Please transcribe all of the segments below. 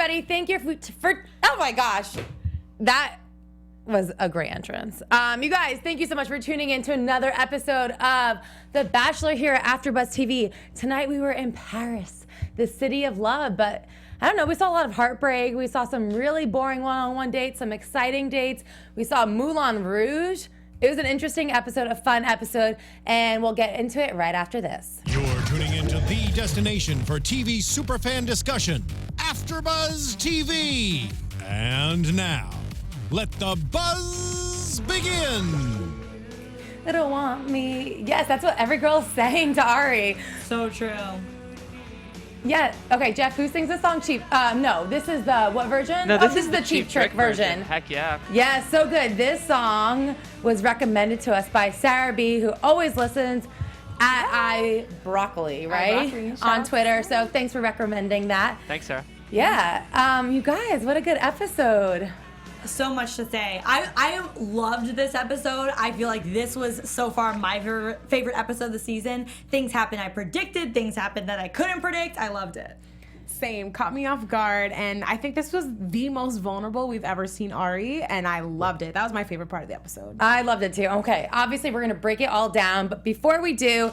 everybody. Thank you for oh my gosh. That was a great entrance. You guys, thank you so much for tuning in to another episode of The Bachelor here at AFTERBUZZ TV. Tonight we were in Paris, the city of love, but I don't know, we saw a lot of heartbreak. We saw some really boring one-on-one dates, some exciting dates. We saw Moulin Rouge. It was an interesting episode, a fun episode, and we'll get into it right after this. You're tuning into the destination for TV superfan discussion, AFTERBUZZ TV. And now, let the buzz begin. They don't want me. Yes, that's what every girl is saying to Arie. So true. Yeah. Okay, Jeff, who sings the song Cheap? No, this is the what version? No, this is the Cheap Trick version. Heck yeah. Yeah, so good. This song was recommended to us by Sarah B, who always listens at iBroccoli, right? iBroccoli, on Twitter. So thanks for recommending that. Thanks, Sarah. Yeah. You guys, what a good episode. So much to say. I loved this episode. I feel like this was so far my favorite episode of the season. Things happened I predicted. Things happened that I couldn't predict. I loved it. Same. Caught me off guard. And I think this was the most vulnerable we've ever seen Arie. And I loved it. That was my favorite part of the episode. I loved it too. Okay, obviously we're going to break it all down. But before we do,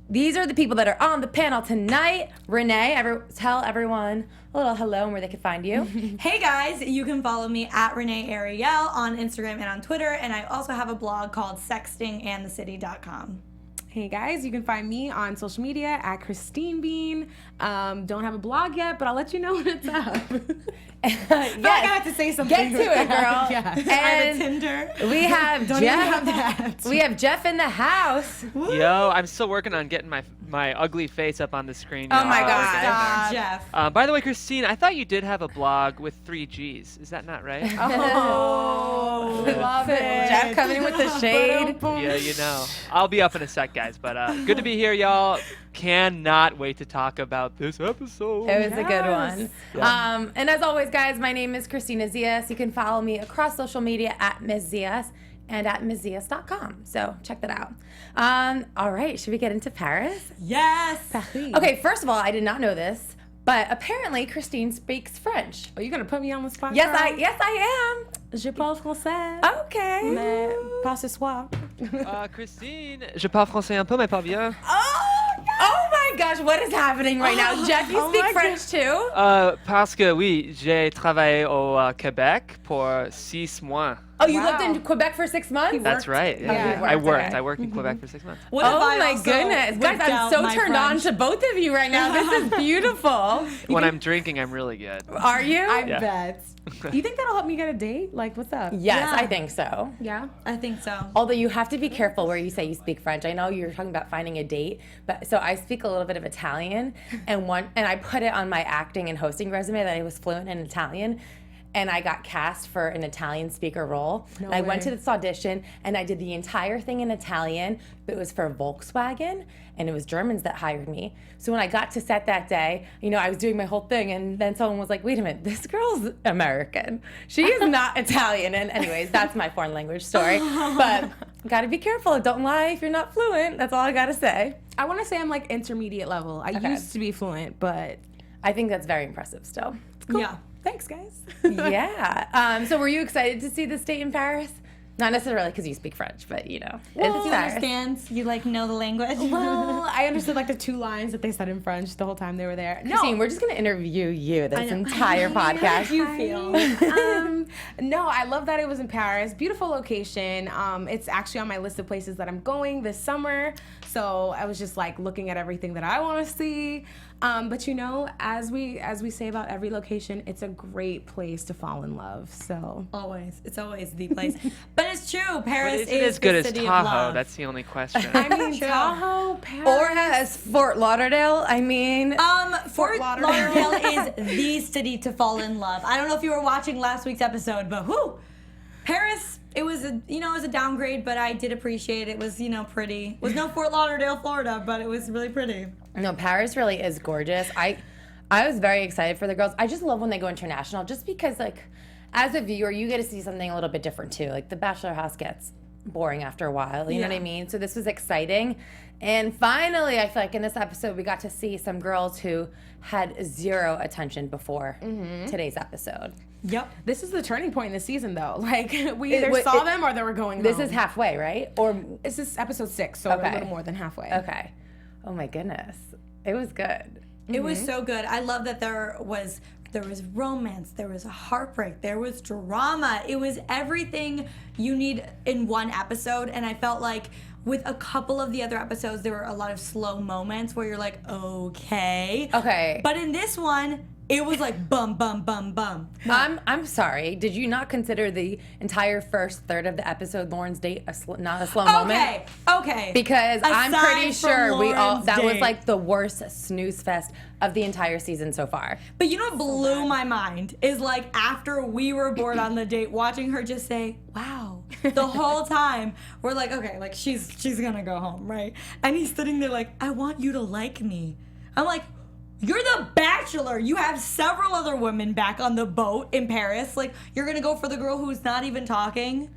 these are the people that are on the panel tonight. Renee, tell everyone a little hello and where they can find you. Hey guys, you can follow me at Renee Ariel on Instagram and on Twitter. And I also have a blog called sextingandthecity.com. Hey guys, you can find me on social media at Christine Bean. Don't have a blog yet, but I'll let you know when it's up. Yes. I got to say something. Get to it, girl. Yes. I have a And Tinder. we have Don't even Jeff. have that. We have Jeff in the house. Yo, I'm still working on getting my ugly face up on the screen. Oh my y'all. God. Stop. Jeff. By the way, Christine, I thought you did have a blog with 3 G's. Is that not right? Oh, love it. Jeff coming in with the shade. Yeah, you know. I'll be up in a sec, guys. But good to be here, y'all. Cannot wait to talk about this episode. It was a good one. Yeah. And as always, guys, my name is Kristina Zias. You can follow me across social media at Ms. Zias and at MsZias.com. So check that out. All right, should we get into Paris? Yes. Okay, first of all, I did not know this, but apparently Christine speaks French. Are you going to put me on the spot? Yes, girl? I am. Je parle français. Okay. Mais pas ce soir. Christine, je parle français un peu, mais pas bien. Oh my gosh, what is happening right now? Jeff, you speak French too? Parce que oui, j'ai travaillé au Québec pour 6 mois. Oh, you Wow. lived in Quebec for 6 months? That's right. Yeah. I worked. Okay. I worked in Quebec for 6 months. What if Oh I my also goodness. Guys, whipped I'm out so my turned on French? to both of you right now. This is beautiful. When I'm drinking, I'm really good. Are you? I Yeah. bet. You think that'll help me get a date? Like, what's up? Yes, Yeah. I think so. Yeah? I think so. Although you have to be careful where you say you speak French. I know you're talking about finding a date, but so I speak a little bit of Italian, and I put it on my acting and hosting resume that I was fluent in Italian. And I got cast for an Italian speaker role. No and I went way. to this audition and I did the entire thing in Italian, but it was for Volkswagen and it was Germans that hired me. So when I got to set that day, you know, I was doing my whole thing and then someone was like, wait a minute, this girl's American. She is not Italian. And anyways, that's my foreign language story. But gotta be careful. Don't lie if you're not fluent. That's all I gotta say. I want to say I'm like intermediate level. I Okay. used to be fluent, but I think that's very impressive still. Yeah. thanks, guys. Yeah. So were you excited to see this date in Paris? Not necessarily because you speak French, but you know, Well, it's you Paris. understand? You like know the language? Well, I understood like the 2 lines that they said in French the whole time they were there. Christine, we're just gonna interview you this entire podcast. How do you feel? No, I love that it was in Paris. Beautiful location. It's actually on my list of places that I'm going this summer. So I was just like looking at everything that I want to see. But you know, as we say about every location, it's a great place to fall in love. So Always. It's always the place. But it's true. But Paris is it as the good as city of Tahoe? love. That's the only question. I mean, True. Tahoe, Paris. Or as Fort Lauderdale. I mean, Fort Lauderdale. Lauderdale is the city to fall in love. I don't know if you were watching last week's episode, but Paris, it was a downgrade, but I did appreciate it. It was, pretty. It was no Fort Lauderdale, Florida, but it was really pretty. no, Paris really is gorgeous. I was very excited for the girls. I just love when they go international, just because like, as a viewer, you get to see something a little bit different too. Like the Bachelor house gets boring after a while. You know what I mean? So this was exciting. And finally, I feel like in this episode, we got to see some girls who had zero attention before today's episode. Yep. This is the turning point in the season, though. Like, we either saw them or they were going This home. is halfway, right? Or This is episode 6, so we're a little more than halfway. Okay. Oh my goodness. It was good. It was so good. I love that there was romance, there was a heartbreak, there was drama. It was everything you need in one episode, and I felt like with a couple of the other episodes, there were a lot of slow moments where you're like, okay. Okay. But in this one, it was like bum, bum, bum, bum. I'm sorry. Did you not consider the entire first third of the episode Lauren's date not a slow moment? Okay. Because I'm Aside pretty from sure Lauren's that was date. like the worst snooze fest of the entire season so far. But you know what blew my mind is like after we were bored on the date, watching her just say, wow. The whole time we're like, okay, like she's gonna go home, right? And he's sitting there like, I want you to like me. I'm like, you're the Bachelor. You have several other women back on the boat in Paris. Like, you're gonna go for the girl who's not even talking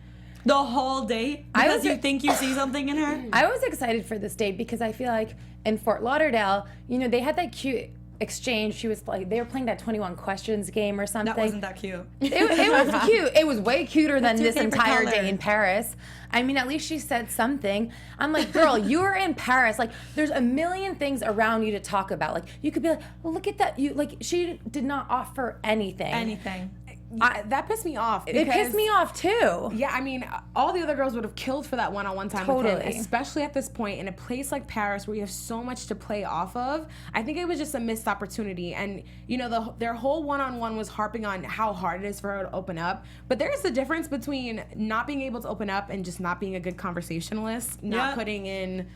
the whole date because you think you see something in her? I was excited for this date because I feel like in Fort Lauderdale, you know, they had that cute exchange. She was like, they were playing that 21 questions game or something. That wasn't that cute. It was cute. It was way cuter than your this favorite entire color? day in Paris. I mean, at least she said something. I'm like, girl, you were in Paris. Like, there's a million things around you to talk about. Like, you could be like, well, look at that. You like, she did not offer anything. Anything. That pissed me off. It pissed me off too. Yeah, I mean, all the other girls would have killed for that one-on-one time with Totally. him, especially at this point in a place like Paris where you have so much to play off of. I think it was just a missed opportunity. And, you know, their whole one-on-one was harping on how hard it is for her to open up. But there's a difference between not being able to open up and just not being a good conversationalist, not putting in,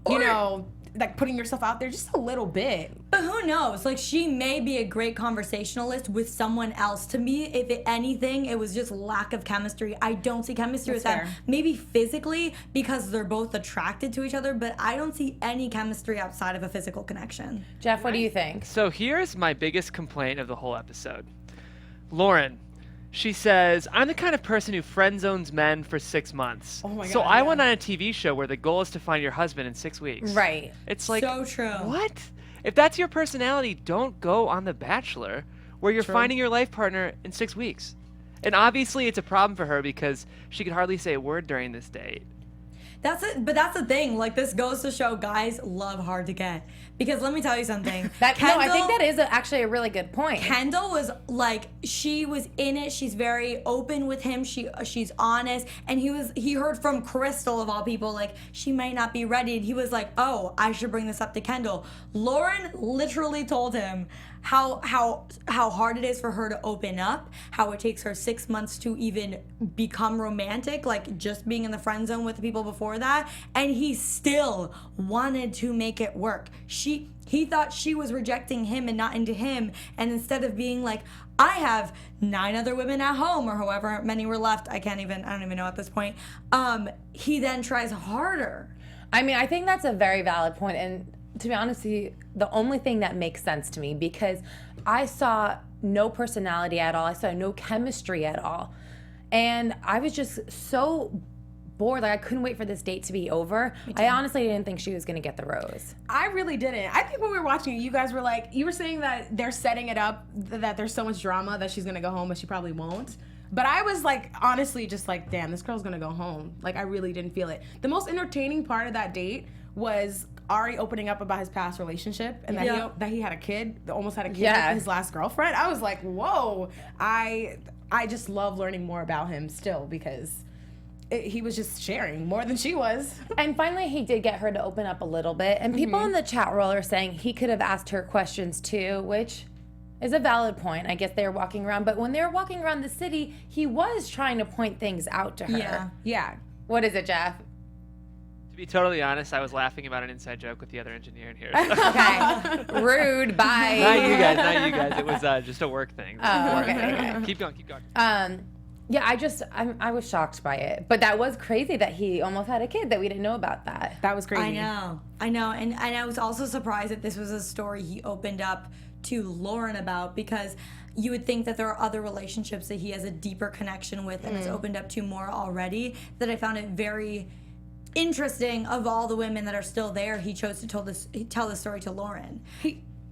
you know, like putting yourself out there just a little bit. But who knows? Like, she may be a great conversationalist with someone else. To me, if anything, it was just lack of chemistry. I don't see chemistry with them. Maybe physically because they're both attracted to each other, but I don't see any chemistry outside of a physical connection. Jeff, what do you think? So here's my biggest complaint of the whole episode. Lauren, she says, I'm the kind of person who friend zones men for 6 months. Oh my so God, I yeah. went on a TV show where the goal is to find your husband in 6 weeks. Right. It's like, So true. what? If that's your personality, don't go on The Bachelor where you're finding your life partner in 6 weeks. And obviously it's a problem for her because she could hardly say a word during this date. That's it, but that's the thing. Like, this goes to show guys love hard to get. Because let me tell you something. No, I think that is actually a really good point. Kendall was like, she was in it. She's very open with him. She's honest. And he heard from Crystal of all people, like, she might not be ready. And he was like, oh, I should bring this up to Kendall. Lauren literally told him how hard it is for her to open up, how it takes her 6 months to even become romantic, like just being in the friend zone with the people before that, and he still wanted to make it work. He thought she was rejecting him and not into him, and instead of being like, I have 9 other women at home, or however many were left, I don't even know at this point, he then tries harder. I mean, I think that's a very valid point, and to be honest with you, the only thing that makes sense to me, because I saw no personality at all, I saw no chemistry at all, and I was just so bored. Like, I couldn't wait for this date to be over. I honestly didn't think she was gonna get the rose. I really didn't. I think when we were watching it, you guys were like, you were saying that they're setting it up, that there's so much drama that she's gonna go home, but she probably won't. But I was like, honestly, just like, damn, this girl's gonna go home. Like, I really didn't feel it. The most entertaining part of that date was Arie opening up about his past relationship and that he had a kid, almost had a kid with his last girlfriend. I was like, whoa. I just love learning more about him still because he was just sharing more than she was. And finally, he did get her to open up a little bit. And people in the chat roll are saying he could have asked her questions too, which is a valid point. I guess they were walking around. But when they were walking around the city, he was trying to point things out to her. Yeah. What is it, Jeff? To be totally honest, I was laughing about an inside joke with the other engineer in here. Okay. Rude. Bye. Not you guys. It was just a work thing. Okay. Keep going. Yeah, I was shocked by it. But that was crazy that he almost had a kid, that we didn't know about that. That was crazy. I know. And I was also surprised that this was a story he opened up to Lauren about, because you would think that there are other relationships that he has a deeper connection with and has opened up to more already, that I found it very interesting. Of all the women that are still there, he chose to tell this story to Lauren.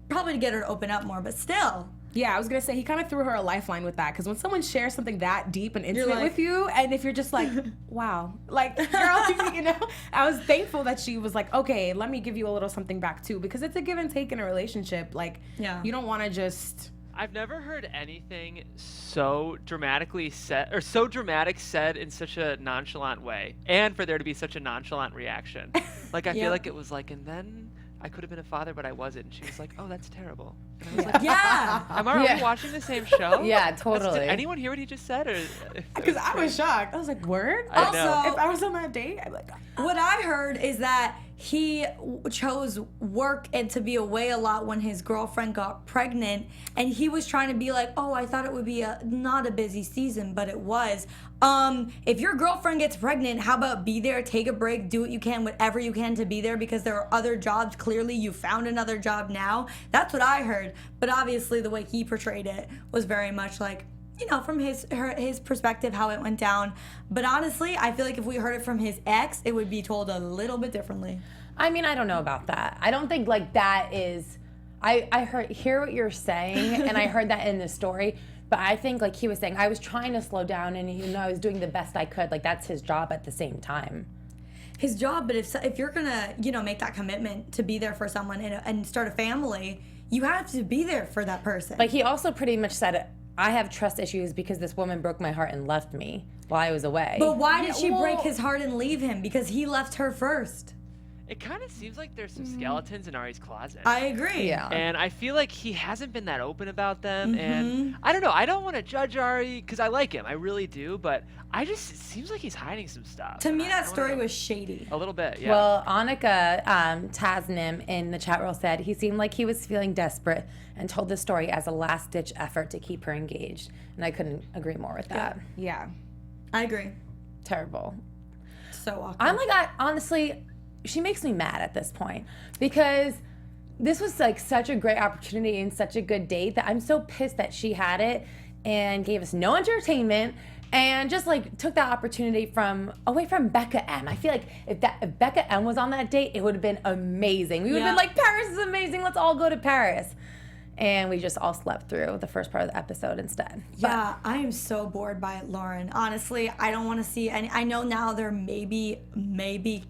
Probably to get her to open up more, but still. Yeah, I was gonna say he kind of threw her a lifeline with that, because when someone shares something that deep and intimate with you, and if you're just like, wow, like, girl, you know, I was thankful that she was like, okay, let me give you a little something back too, because it's a give and take in a relationship. Like, you don't want to just. I've never heard anything so dramatically said, or so dramatic said in such a nonchalant way, and for there to be such a nonchalant reaction. Like, I feel like it was like, and then I could have been a father, but I wasn't. And she was like, oh, that's terrible. And I was like, are we watching the same show? Yeah, totally. Did anyone hear what he just said? Because I was shocked. I was like, word? I know. If I was on that date, I'd be like, what I heard is that he chose work and to be away a lot when his girlfriend got pregnant, and he was trying to be like, oh, I thought it would be not a busy season, but it was. If your girlfriend gets pregnant, how about be there, take a break, do what you can, whatever you can to be there, because there are other jobs. Clearly you found another job now. That's what I heard. But obviously the way he portrayed it was very much like, you know, from his perspective, how it went down. But honestly, I feel like if we heard it from his ex, it would be told a little bit differently. I mean, I don't know about that. I don't think like that is. I hear what you're saying, and I heard that in the story. But I think like he was saying, I was trying to slow down, and you know, I was doing the best I could. Like that's his job at the same time. His job, but if you're gonna, you know, make that commitment to be there for someone and start a family, you have to be there for that person. But he also pretty much said, I have trust issues because this woman broke my heart and left me while I was away. But why did she break his heart and leave him? Because he left her first. It kind of seems like there's some skeletons in Arie's closet. I agree. Yeah. And I feel like he hasn't been that open about them. And I don't know. I don't want to judge Arie because I like him. I really do. But it seems like he's hiding some stuff. To me, that story was shady. A little bit, yeah. Well, Annika Tasnim in the chat room said he seemed like he was feeling desperate and told the story as a last-ditch effort to keep her engaged. And I couldn't agree more with that. yeah. I agree. Terrible. So awkward. I'm like, honestly, she makes me mad at this point because this was like such a great opportunity and such a good date that I'm so pissed that she had it and gave us no entertainment and just like took that opportunity away from Becca M. I feel like if Becca M was on that date, it would have been amazing. We would have been like, Paris is amazing, let's all go to Paris. And we just all slept through the first part of the episode instead. Yeah, I am so bored by it, Lauren. Honestly, I don't want to see any. I know now they're maybe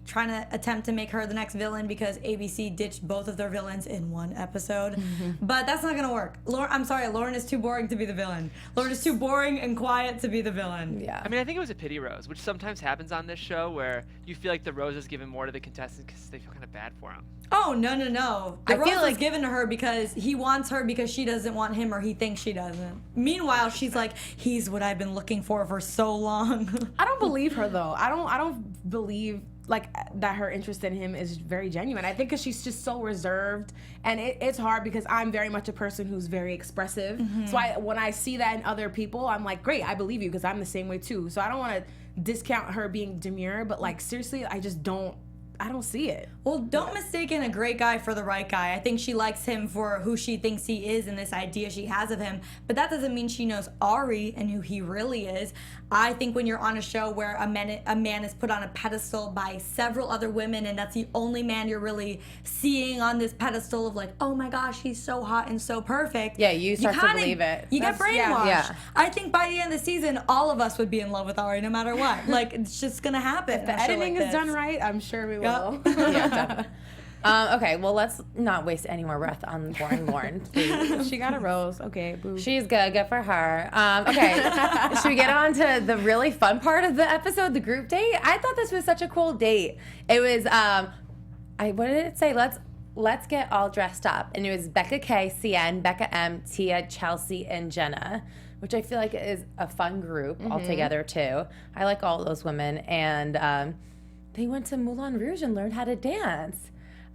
trying to attempt to make her the next villain because ABC ditched both of their villains in one episode. But that's not going to work. I'm sorry, Lauren is too boring to be the villain. Lauren is too boring and quiet to be the villain. Yeah. I mean, I think it was a pity rose, which sometimes happens on this show where you feel like the rose is given more to the contestants because they feel kind of bad for them. Oh, no. The rose was given to her because he wants her because she doesn't want him or he thinks she doesn't. Meanwhile, she's like, he's what I've been looking for so long. I don't believe her though. I don't believe like that her interest in him is very genuine. I think because she's just so reserved, and it's hard because I'm very much a person who's very expressive. So when I see that in other people, I'm like, great, I believe you because I'm the same way too. So I don't want to discount her being demure, but like seriously, I don't see it. Well, don't mistaken a great guy for the right guy. I think she likes him for who she thinks he is and this idea she has of him. But that doesn't mean she knows Arie and who he really is. I think when you're on a show where a man is put on a pedestal by several other women and that's the only man you're really seeing on this pedestal of like, oh my gosh, he's so hot and so perfect. Yeah, you start to believe it. You get brainwashed. Yeah. I think by the end of the season, all of us would be in love with Arie no matter what. Like, it's just going to happen. If the editing is done right, I'm sure we will. Yeah, definitely. Okay, well, let's not waste any more breath on boring Lauren, please. She got a rose. Okay, boo. She's good for her. Okay, should we get on to the really fun part of the episode, the group date? I thought this was such a cool date. It was, what did it say? Let's get all dressed up. And it was Becca K, CN, Becca M, Tia, Chelsea, and Jenna, which I feel like is a fun group all together, too. I like all those women. And they went to Moulin Rouge and learned how to dance.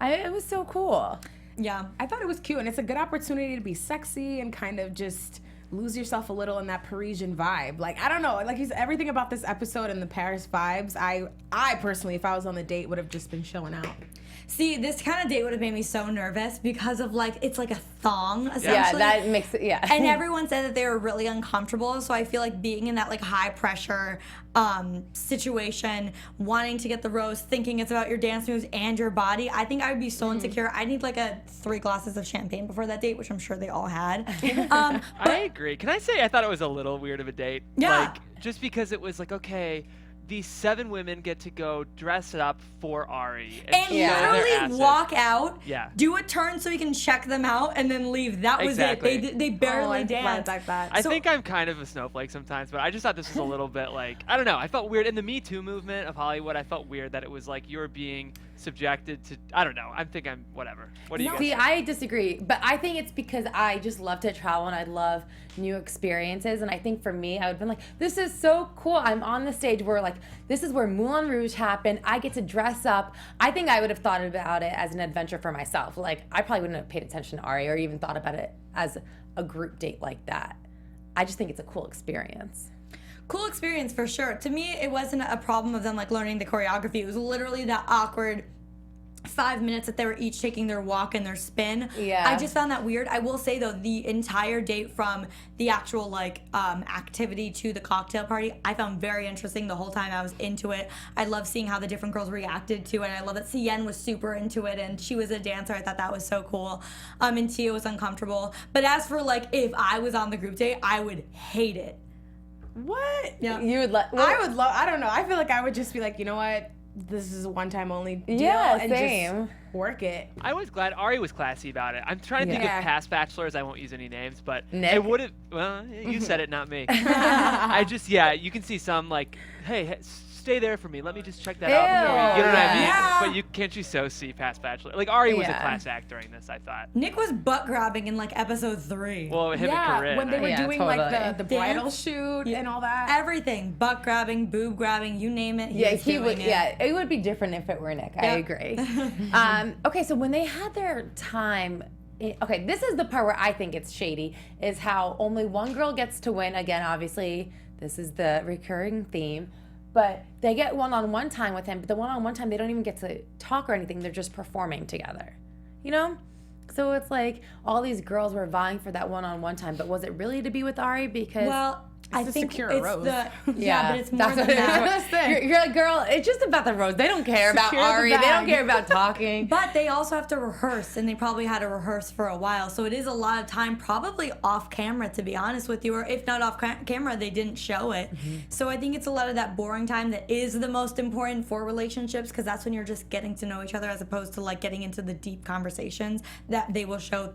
It was so cool. Yeah, I thought it was cute, and it's a good opportunity to be sexy and kind of just lose yourself a little in that Parisian vibe. Like, I don't know, like everything about this episode and the Paris vibes, I personally, if I was on the date, would have just been showing out. See, this kind of date would have made me so nervous because of like, it's like a thong, essentially. Yeah, that makes it, yeah. And everyone said that they were really uncomfortable. So I feel like being in that like high pressure situation, wanting to get the rose, thinking it's about your dance moves and your body, I think I would be so insecure. I need like 3 glasses of champagne before that date, which I'm sure they all had. I agree. Can I say I thought it was a little weird of a date? Yeah. Like, just because it was like, okay, these 7 women get to go dress up for Arie and show their literally asses. walk out, Yeah. do a turn so we can check them out, and then leave. That was Exactly. it. They barely I danced. like that. I think I'm kind of a snowflake sometimes, but I just thought this was a little bit like, I don't know. I felt weird in the Me Too movement of Hollywood. I felt weird that it was like you're being subjected to, I don't know. I think I'm whatever. What do you guys See, think? I disagree, but I think it's because I just love to travel and I love new experiences. And I think for me, I would have been like, this is so cool. I'm on the stage where like, this is where Moulin Rouge happened. I get to dress up. I think I would have thought about it as an adventure for myself. Like, I probably wouldn't have paid attention to Arie or even thought about it as a group date like that. I just think it's a cool experience. Cool experience for sure. To me, it wasn't a problem of them like learning the choreography. It was literally that awkward 5 minutes that they were each taking their walk and their spin. Yeah. I just found that weird. I will say though, the entire date from the actual like activity to the cocktail party, I found very interesting the whole time I was into it. I love seeing how the different girls reacted to it. I love that Cien was super into it and she was a dancer. I thought that was so cool. And Tia was uncomfortable. But as for like, if I was on the group date, I would hate it. What? Yeah. You would let. I would love. I don't know. I feel like I would just be like, you know what? This is a one-time only deal, Yeah, and same. just work it. I was glad Arie was classy about it. I'm trying to think Yeah. of past bachelors. I won't use any names, but Nick? it would have. Well, you said it, not me. I just, yeah, you can see some like, hey, stay there for me. Let me just check that out. Before Ew. you know what I mean? Yeah. But can't you so see past bachelor? Like Arie was a Yeah. class act during this. I thought. Nick was butt grabbing in like episode 3. Well, him and Corinne. when they were Yeah, doing totally. like the bridal Dance? shoot Yeah. and all that. Everything, butt grabbing, boob grabbing, you name it. Yeah, was he doing would. it. Yeah, it would be different if it were Nick. I Yep. agree. Okay, so when they had their time, okay, this is the part where I think it's shady. Is how only one girl gets to win. Again, obviously, this is the recurring theme. But they get one-on-one time with him. But the one-on-one time, they don't even get to talk or anything. They're just performing together. You know? So it's like all these girls were vying for that one-on-one time. But was it really to be with Arie? Because Well, I to think secure it's a rose. yeah, but it's more that's than what it is. that. You're like, girl, it's just about the rose. They don't care about Secure the Arie. They don't bag. care about talking. But they also have to rehearse, and they probably had to rehearse for a while. So it is a lot of time, probably off camera, to be honest with you. Or if not off camera, they didn't show it. So I think it's a lot of that boring time that is the most important for relationships, because that's when you're just getting to know each other, as opposed to like getting into the deep conversations that they will show,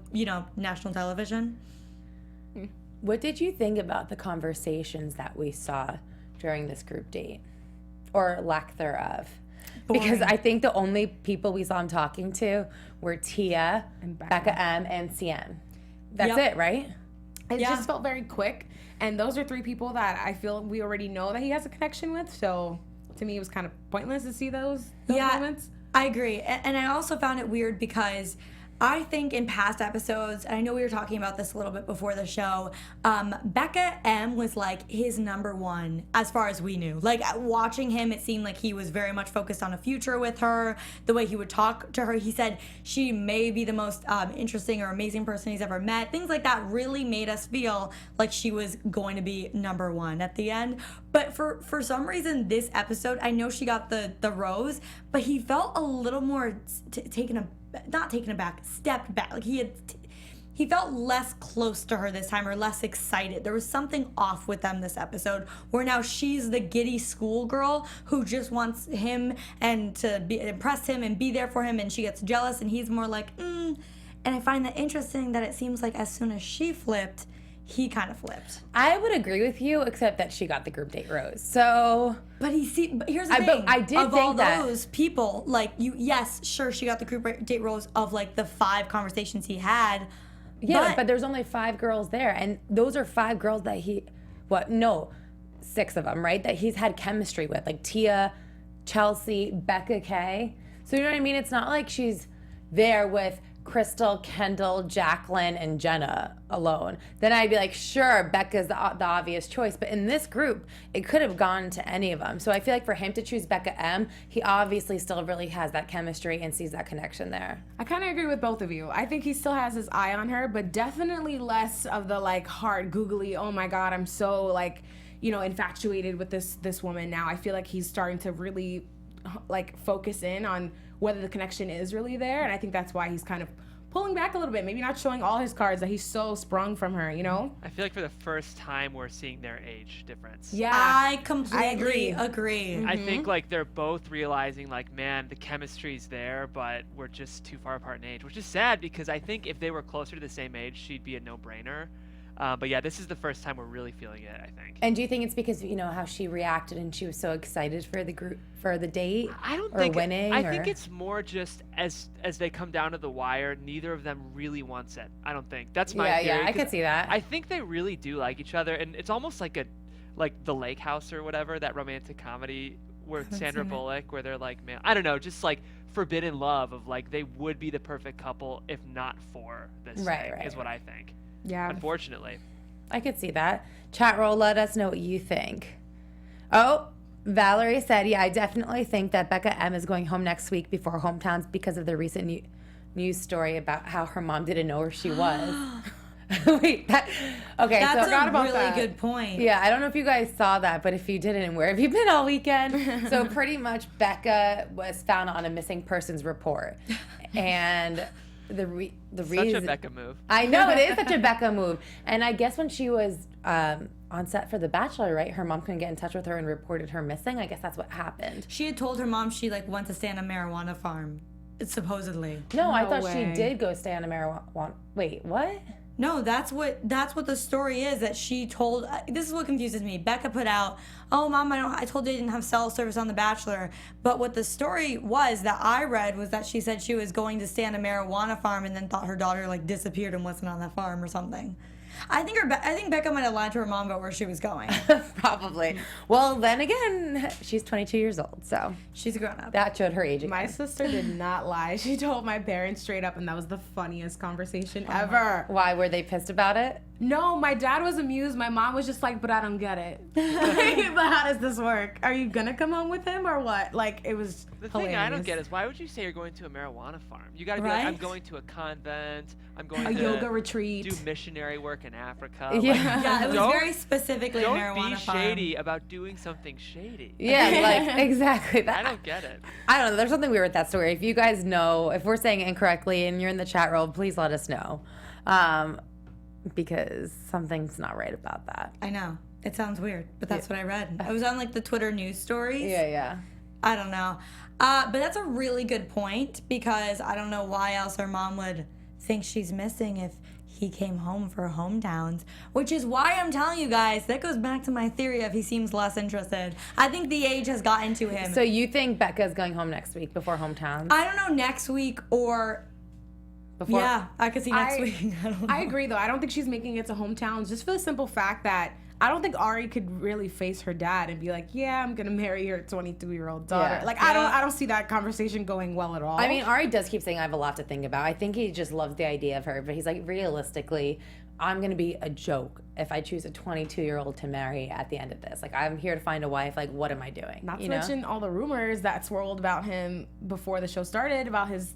national television. What did you think about the conversations that we saw during this group date? Or lack thereof? Because Boring. I think the only people we saw him talking to were Tia, And Becca. Becca M, and Cien. That's Yep. it, right? It Yeah. just felt very quick. And those are 3 people that I feel we already know that he has a connection with. So to me, it was kind of pointless to see those moments. I agree. And I also found it weird because I think in past episodes, and I know we were talking about this a little bit before the show, Becca M was like his number one as far as we knew. Like watching him, it seemed like he was very much focused on a future with her. The way he would talk to her, he said she may be the most interesting or amazing person he's ever met. Things like that really made us feel like she was going to be number one at the end. But for some reason, this episode, I know she got the rose, but he felt a little more not taken aback, stepped back. Like he felt less close to her this time, or less excited. There was something off with them this episode, where now she's the giddy schoolgirl who just wants him and to impress him and be there for him, and she gets jealous, and he's more like, And I find that interesting that it seems like as soon as she flipped, he kind of flipped. I would agree with you, except that she got the group date rose. So But here's the but thing. I did of think all that- those people, like yes, sure, she got the group date rose of like the 5 conversations he had. yeah, but there's only 5 girls there, and those are 5 girls that 6 of them, right? That he's had chemistry with, like Tia, Chelsea, Becca K. So you know what I mean? It's not like she's there with Crystal, Kendall, Jacqueline, and Jenna alone, then I'd be like, sure, Becca's the obvious choice. But in this group, it could have gone to any of them. So I feel like for him to choose Becca M, he obviously still really has that chemistry and sees that connection there. I kind of agree with both of you. I think he still has his eye on her, but definitely less of the like hard googly, oh my God, I'm so like, infatuated with this woman now. I feel like he's starting to really like focus in on whether the connection is really there, and I think that's why he's kind of pulling back a little bit, maybe not showing all his cards, that he's so sprung from her, I feel like for the first time we're seeing their age difference. Yeah, I completely agree. I think like they're both realizing like, man, the chemistry's there, but we're just too far apart in age, which is sad because I think if they were closer to the same age, she'd be a no-brainer. But yeah, this is the first time we're really feeling it, I think. And do you think it's because how she reacted and she was so excited for the date? I don't or think winning. I think it's more just as they come down to the wire, neither of them really wants it. I don't think that's my theory. Yeah, I could see that. I think they really do like each other, and it's almost like the Lake House or whatever, that romantic comedy where Sandra Bullock, where they're like, man, I don't know, just like forbidden love of like they would be the perfect couple if not for this thing, is what I think. Yeah. Unfortunately. I could see that. Chat roll, let us know what you think. Oh, Valerie said, yeah, I definitely think that Becca M is going home next week before hometowns because of the recent news story about how her mom didn't know where she was. Wait, That's so a really good point. Yeah, I don't know if you guys saw that, but if you didn't, where have you been all weekend? So pretty much Becca was found on a missing persons report. And the reason... Such a Becca move. I know, it is such a Becca move. And I guess when she was on set for The Bachelor, right, her mom couldn't get in touch with her and reported her missing. I guess that's what happened. She had told her mom she like went to stay on a marijuana farm, supposedly. No, I No thought way. she did go stay on a marijuana... Wait, what? No, that's what the story is, that she told. This is what confuses me. Becca put out, "Oh, Mom, I told you I didn't have cell service on The Bachelor." But what the story was that I read was that she said she was going to stay on a marijuana farm and then thought her daughter like disappeared and wasn't on that farm or something. I think Becca might have lied to her mom about where she was going. Probably. Well, then again, she's 22 years old, so She's a grown up. that showed her age again. My sister did not lie. She told my parents straight up, and that was the funniest conversation ever. Why, were they pissed about it? No, my dad was amused. My mom was just like, but I don't get it. But how does this work? Are you going to come home with him or what? Like, it was The hilarious. thing I don't get is why would you say you're going to a marijuana farm? You got to be Right? like, I'm going to a convent. I'm going A to yoga retreat. do missionary work in Africa. Yeah. Yeah, it was Don't- very specifically a Don't marijuana be farm. shady about doing something shady. Yeah, like, exactly. That, I don't get it. I don't know. There's something weird with that story. If you guys know, if we're saying it incorrectly and you're in the chat room, please let us know. Because something's not right about that. I know. It sounds weird, but that's what I read. I was on like the Twitter news stories. Yeah. I don't know. But that's a really good point, because I don't know why else her mom would think she's missing if he came home for hometowns, which is why I'm telling you guys, that goes back to my theory of he seems less interested. I think the age has gotten to him. So you think Becca's going home next week before hometowns? I don't know, next week or... Before? Yeah, I could see next week. I don't know. I agree, though. I don't think she's making it to hometowns just for the simple fact that I don't think Arie could really face her dad and be like, yeah, I'm going to marry your 22-year-old daughter. Yeah. Like, I don't see that conversation going well at all. I mean, Arie does keep saying I have a lot to think about. I think he just loves the idea of her, but he's like, realistically, I'm going to be a joke if I choose a 22-year-old to marry at the end of this. Like, I'm here to find a wife. Like, what am I doing? Not to you know? mention all the rumors that swirled about him before the show started, about his,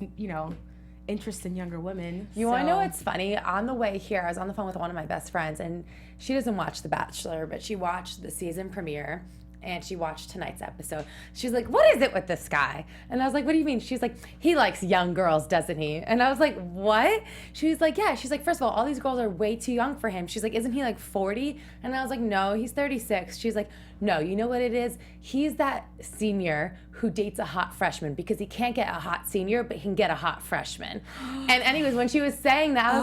interest in younger women. You want to know what's funny? On the way here, I was on the phone with one of my best friends, and she doesn't watch The Bachelor, but she watched the season premiere, and she watched tonight's episode. She's like, what is it with this guy? And I was like, what do you mean? She's like, he likes young girls, doesn't he? And I was like, what? She was like, yeah. She's like, first of all these girls are way too young for him. She's like, isn't he like 40? And I was like, no, he's 36. She's like, no, you know what it is? He's that senior who dates a hot freshman because he can't get a hot senior, but he can get a hot freshman. And anyways, when she was saying that, I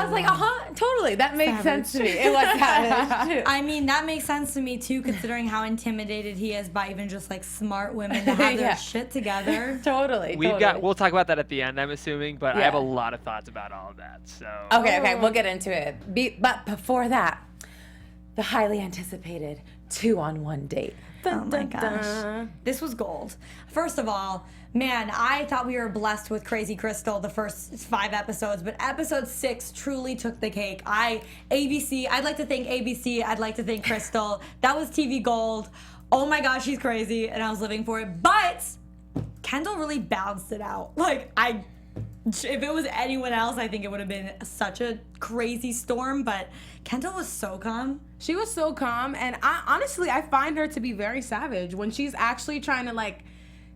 was like, totally. That makes sense to me. It was savage too. I mean, that makes sense to me too, considering how intimidated he is by even just like smart women to have their Yeah. shit together. Totally. We'll talk about that at the end, I'm assuming, but I have a Yeah. lot of thoughts about all of that. So Okay, we'll get into it. But before that, the highly anticipated 2-on-1 date. Oh my gosh. This was gold. First of all, man, I thought we were blessed with Crazy Crystal the first 5 episodes, but episode 6 truly took the cake. I'd like to thank ABC. I'd like to thank Crystal. That was TV gold. Oh my gosh, she's crazy, and I was living for it. But Kendall really balanced it out. Like, if it was anyone else, I think it would have been such a crazy storm, but Kendall was so calm. She was so calm, and I find her to be very savage when she's actually trying to, like,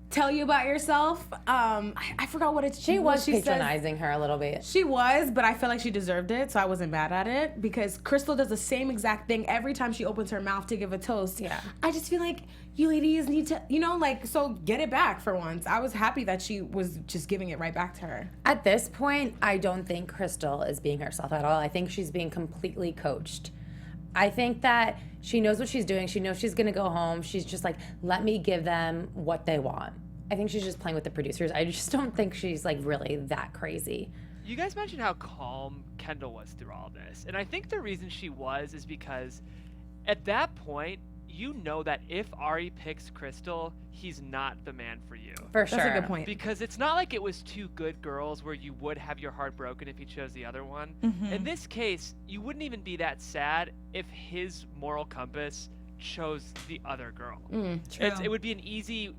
tell you about yourself. I forgot what She was says. patronizing her a little bit. She was, but I feel like she deserved it, so I wasn't mad at it, because Crystal does the same exact thing every time she opens her mouth to give a toast. Yeah. I just feel like you ladies need to, so get it back for once. I was happy that she was just giving it right back to her. At this point, I don't think Crystal is being herself at all. I think she's being completely coached. I think that she knows what she's doing. She knows she's going to go home. She's just like, let me give them what they want. I think she's just playing with the producers. I just don't think she's like really that crazy. You guys mentioned how calm Kendall was through all this. And I think the reason she was is because at that point, you know that if Arie picks Crystal, he's not the man for you. For sure. That's a good point. Because it's not like it was 2 good girls where you would have your heart broken if you chose the other one. Mm-hmm. In this case, you wouldn't even be that sad if his moral compass chose the other girl. True. It would be an easy...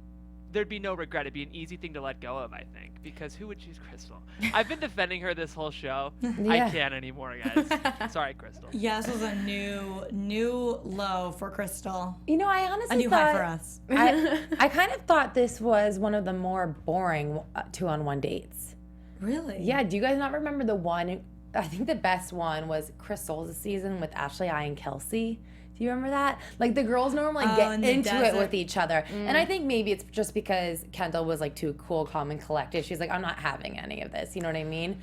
There'd be no regret. It'd be an easy thing to let go of, I think. Because who would choose Crystal? I've been defending her this whole show. I can't anymore, guys. Sorry, Crystal. Yeah, this was a new low for Crystal. I honestly A new high for us. I kind of thought this was one of the more boring 2-on-1 dates. Really? Yeah, do you guys not remember the one? I think the best one was Crystal's season with Ashley, and Kelsey. Do you remember that? Like, the girls normally get in the into it desert. with each other. And I think maybe it's just because Kendall was, like, too cool, calm, and collected. She's like, I'm not having any of this. You know what I mean?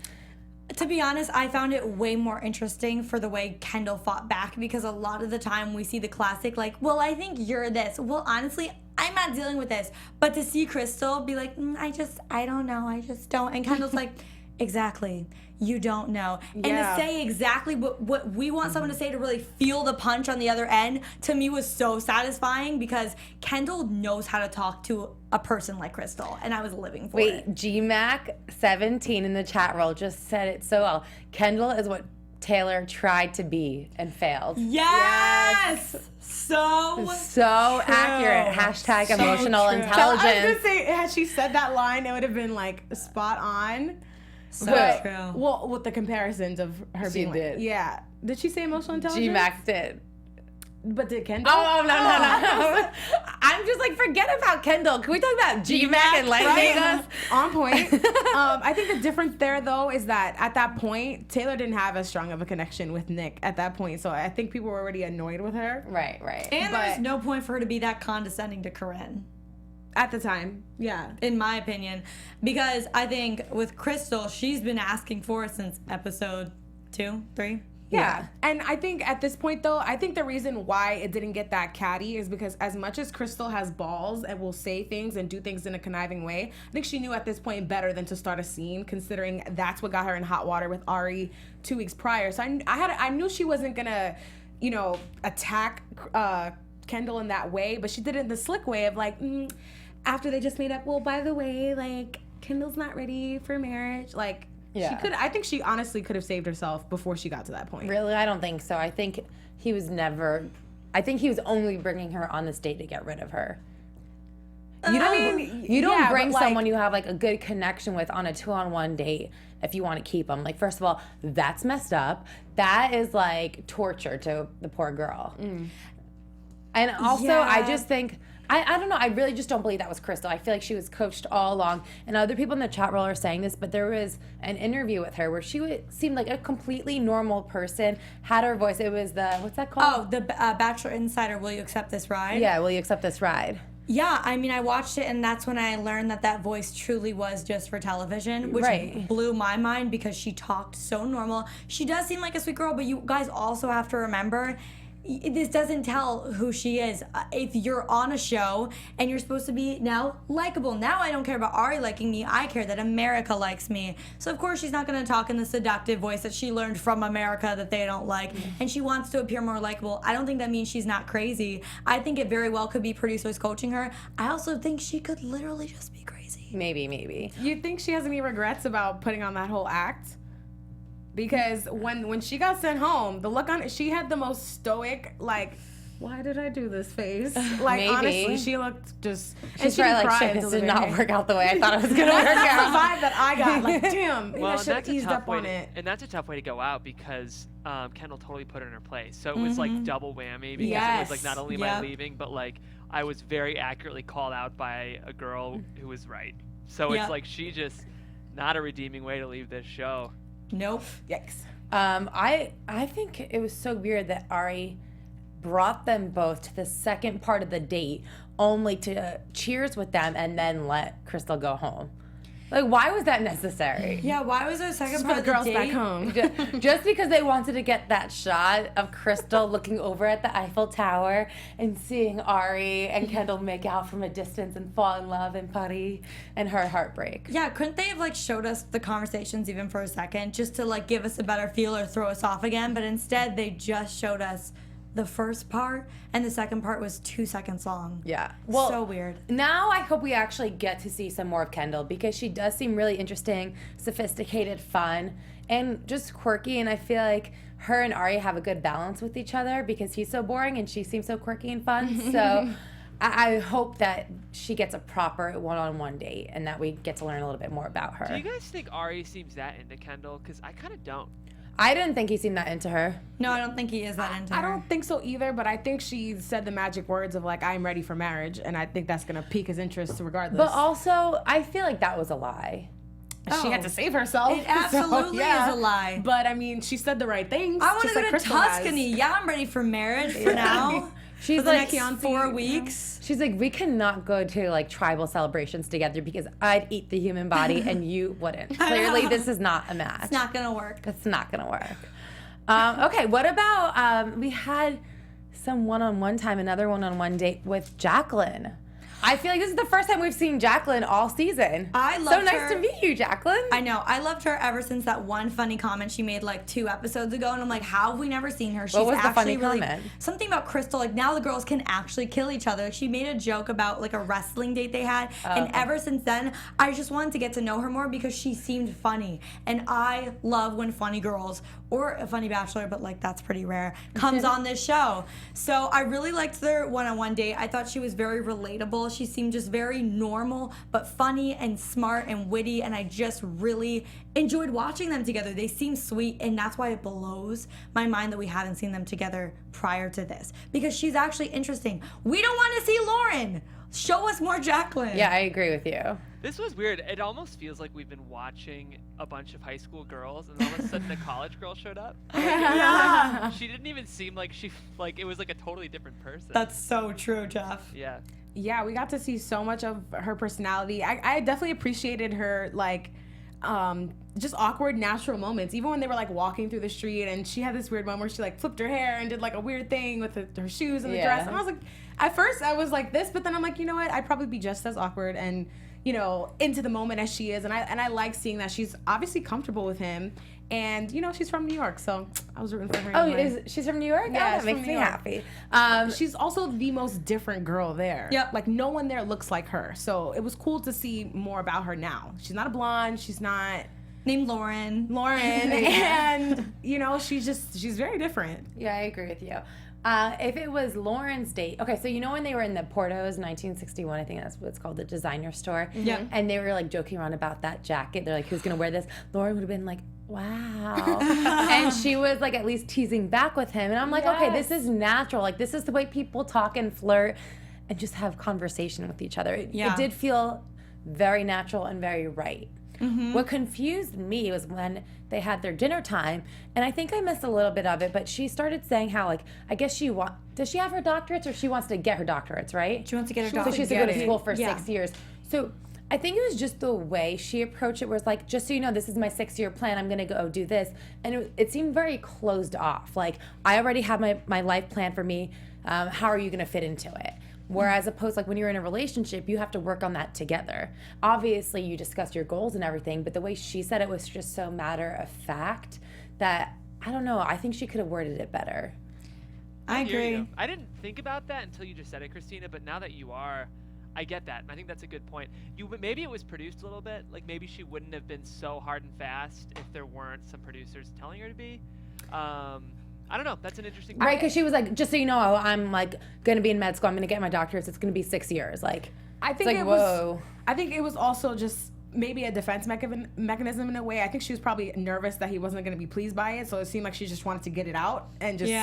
To be honest, I found it way more interesting for the way Kendall fought back, because a lot of the time we see the classic, like, well, I think you're this. Well, honestly, I'm not dealing with this. But to see Crystal be like, I don't know. I just don't. And Kendall's like, exactly. You don't know. And to say exactly what we want someone to say, to really feel the punch on the other end, to me was so satisfying, because Kendall knows how to talk to a person like Crystal, and I was living for it. Wait, GMAC17 in the chat roll just said it so well. Kendall is what Taylor tried to be and failed. Yes! So Accurate. Hashtag So emotional true. intelligence. I was gonna say, had she said that line, it would have been like spot on. So But, true. well, with the comparisons of her She being did. like, yeah. Did she say emotional intelligence? GMAC did. But did Kendall? Oh, no. I'm just like, forget about Kendall. Can we talk about GMAC and lightning us? On point. I think the difference there, though, is that at that point, Taylor didn't have as strong of a connection with Nick at that point. So I think people were already annoyed with her Right. And there's but- no point for her to be that condescending to Corinne, at the time. Yeah. in my opinion. Because I think with Crystal, she's been asking for it since episode 2, 3. Yeah. And I think at this point, though, I think the reason why it didn't get that catty is because as much as Crystal has balls and will say things and do things in a conniving way, I think she knew at this point better than to start a scene, considering that's what got her in hot water with Arie 2 weeks prior. So I knew she wasn't going to, attack Kendall in that way, but she did it in the slick way of like, after they just made up, well, by the way, like, Kendall's not ready for marriage. Like, Yeah. I think she honestly could have saved herself before she got to that point. Really? I don't think so. I think he was only bringing her on this date to get rid of her. You don't bring but, like, someone you have like a good connection with on a 2-on-1 date if you want to keep them. Like, first of all, that's messed up. That is like torture to the poor girl. And also, I just think, I don't know, I really just don't believe that was Crystal. I feel like she was coached all along. And other people in the chat roll are saying this, but there was an interview with her where she seemed like a completely normal person, had her voice. It was what's that called? Oh, the Bachelor Insider, Will You Accept This Ride? Yeah, will you accept this ride? Yeah, I mean, I watched it, and that's when I learned that voice truly was just for television, which Right. blew my mind because she talked so normal. She does seem like a sweet girl, but you guys also have to remember, this doesn't tell who she is. If you're on a show and you're supposed to be now likable, now I don't care about Arie liking me. I care that America likes me. So of course she's not going to talk in the seductive voice that she learned from America that they don't like, and she wants to appear more likable. I don't think that means she's not crazy. I think it very well could be producers coaching her. I also think she could literally just be crazy. Maybe. You think she has any regrets about putting on that whole act? Because when she got sent home, the look on it, she had the most stoic, like, why did I do this face? Like, Maybe. Honestly, she looked just... She's probably like, shit, this did not work out the way I thought it was going to work That's out. the vibe that I got. Like, damn, maybe Well, I and should have that's a eased tough up way on to, it. and that's a tough way to go out because Kendall totally put her in her place. So it was like double whammy because it Yes. was like not only am I leaving, but like I was very accurately called out by a girl who was right. So it's like she just not a redeeming way to leave this show. Nope. Yikes. I think it was so weird that Arie brought them both to the second part of the date only to cheers with them and then let Crystal go home. Like, why was that necessary? Yeah, why was there a second Just part for of the the girls date? back home. Just because they wanted to get that shot of Crystal looking over at the Eiffel Tower and seeing Arie and Kendall make out from a distance and fall in love and putty and her heartbreak. Yeah, couldn't they have like showed us the conversations even for a second just to like give us a better feel or throw us off again? But instead they just showed us the first part and the second part was 2 seconds long. Yeah. Well, so weird. Now I hope we actually get to see some more of Kendall because she does seem really interesting, sophisticated, fun, and just quirky. And I feel like her and Arie have a good balance with each other because he's so boring and she seems so quirky and fun. So I hope that she gets a proper one-on-one date and that we get to learn a little bit more about her. Do you guys think Arie seems that into Kendall? Because I kind of don't. I didn't think he seemed that into her. No, I don't think he is that into her. I don't think so either, but I think she said the magic words of like, I'm ready for marriage, and I think that's gonna pique his interest regardless. But also, I feel like that was a lie. She had to save herself. It absolutely is a lie. But I mean, she said the right things. I want just to go like to Crystal has. Tuscany. Yeah, I'm ready for marriage for now. She's for the like next 4 weeks. She's like, we cannot go to like tribal celebrations together because I'd eat the human body and you wouldn't. Clearly, this is not a match. It's not gonna work. It's not gonna work. Okay, what about we had some one-on-one time, another one-on-one date with Jacqueline. I feel like this is the first time we've seen Jacqueline all season. I loved So nice her. to meet you, Jacqueline. I know. I loved her ever since that one funny comment she made like 2 episodes ago, and I'm like, how have we never seen her? She's What was the actually funny really comment? something about Crystal. Like now the girls can actually kill each other. Like, she made a joke about like a wrestling date they had, and ever since then, I just wanted to get to know her more because she seemed funny, and I love when funny girls or a funny bachelor, but like that's pretty rare, comes on this show. So I really liked their one-on-one date. I thought she was very relatable. She seemed just very normal, but funny and smart and witty, and I just really enjoyed watching them together. They seem sweet, and that's why it blows my mind that we haven't seen them together prior to this, because she's actually interesting. We don't want to see Lauren. Show us more Jacqueline. Yeah, I agree with you. This was weird. It almost feels like we've been watching a bunch of high school girls, and all of a sudden a college girl showed up. Like, she didn't even seem like it was like a totally different person. That's so true, Jeff. Yeah. Yeah, we got to see so much of her personality. I definitely appreciated her, like, just awkward, natural moments. Even when they were, like, walking through the street, and she had this weird moment where she, like, flipped her hair and did, like, a weird thing with her shoes and the dress. And I was like, at first I was like this, but then I'm like, you know what? I'd probably be just as awkward and, you know, into the moment as she is. And I like seeing that she's obviously comfortable with him. And, you know, she's from New York, so I was rooting for her. Oh, anyway. she's from New York? Yeah, that she's makes from me New York. happy. She's also the most different girl there. Yep. Like, no one there looks like her. So it was cool to see more about her now. She's not a blonde. She's not Named Lauren. and, you know, she's very different. Yeah, I agree with you. If it was Lauren's date, okay, so you know when they were in the Porto's 1961, I think that's what it's called, the designer store? Yeah. And they were like joking around about that jacket. They're like, who's gonna wear this? Lauren would have been like, wow. And she was like at least teasing back with him. And I'm like, okay, this is natural. Like, this is the way people talk and flirt and just have conversation with each other. It did feel very natural and very right. What confused me was when they had their dinner time, and I think I missed a little bit of it, but she started saying how, like, I guess does she have her doctorates, or she wants to get her doctorates, right? She wants to get her So doctorate. she has to go to school for 6 years. So I think it was just the way she approached it, where it's like, just so you know, this is my 6-year plan. I'm going to go do this. And it seemed very closed off. Like, I already have my life plan for me. How are you going to fit into it? Whereas opposed, like when you're in a relationship, you have to work on that together. Obviously, you discuss your goals and everything, but the way she said it was just so matter of fact that, I don't know, I think she could have worded it better. I hear agree. you. I didn't think about that until you just said it, Kristina, but now that you are, I get that. And I think that's a good point. Maybe it was produced a little bit. Like maybe she wouldn't have been so hard and fast if there weren't some producers telling her to be. I don't know. That's an interesting point. Right, because she was like, just so you know, I'm like going to be in med school. I'm going to get my doctorate. It's going to be 6 years. Like, I think it's like, whoa. I think it was also just maybe a defense mechanism in a way. I think she was probably nervous that he wasn't going to be pleased by it. So it seemed like she just wanted to get it out and just,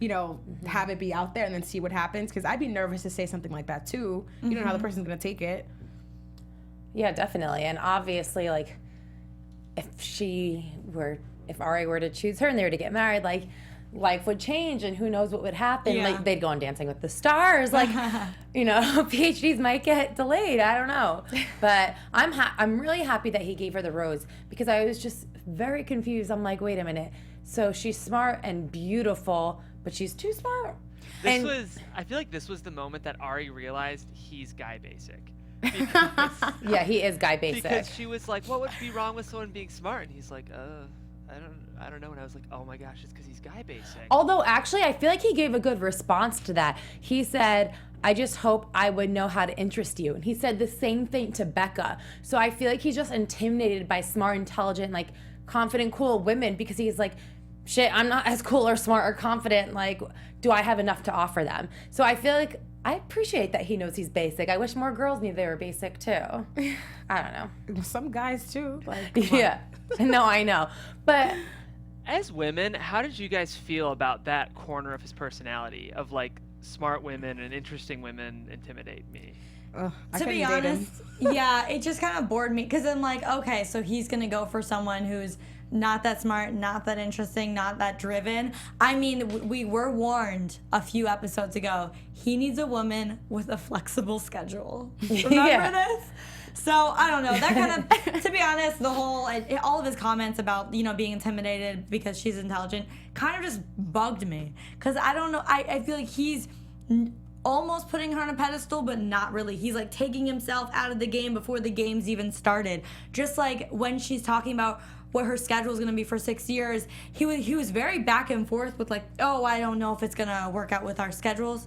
you know, have it be out there and then see what happens. Because I'd be nervous to say something like that too. You don't know how the person's going to take it. Yeah, definitely. And obviously, like, if Arie were to choose her and they were to get married, like, life would change and who knows what would happen. Yeah. Like, they'd go on Dancing with the Stars. Like, you know, PhDs might get delayed. I don't know. But I'm really happy that he gave her the rose because I was just very confused. I'm like, wait a minute. So she's smart and beautiful, but she's too smart. I feel like this was the moment that Arie realized he's guy basic. Yeah, he is guy basic. Because she was like, what would be wrong with someone being smart? And he's like, I don't know. And I was like, oh my gosh, it's because he's guy basic. Although, actually, I feel like he gave a good response to that. He said, I just hope I would know how to interest you. And he said the same thing to Becca. So I feel like he's just intimidated by smart, intelligent, like, confident, cool women because he's like, shit, I'm not as cool or smart or confident. Like, do I have enough to offer them? So I feel like I appreciate that he knows he's basic. I wish more girls knew they were basic, too. I don't know. Some guys, too. Like, yeah. No, I know. But... as women, how did you guys feel about that corner of his personality of like smart women and interesting women intimidate me? To be honest, yeah, it just kind of bored me because I'm like, okay, so he's gonna go for someone who's not that smart, not that interesting, not that driven. I mean, we were warned a few episodes ago. He needs a woman with a flexible schedule. Remember this? So I don't know. That kind of, to be honest, all of his comments about, you know, being intimidated because she's intelligent kind of just bugged me. Because I don't know. I feel like he's almost putting her on a pedestal, but not really. He's like taking himself out of the game before the game's even started. Just like when she's talking about what her schedule is going to be for 6 years, he was very back and forth with like, oh, I don't know if it's going to work out with our schedules,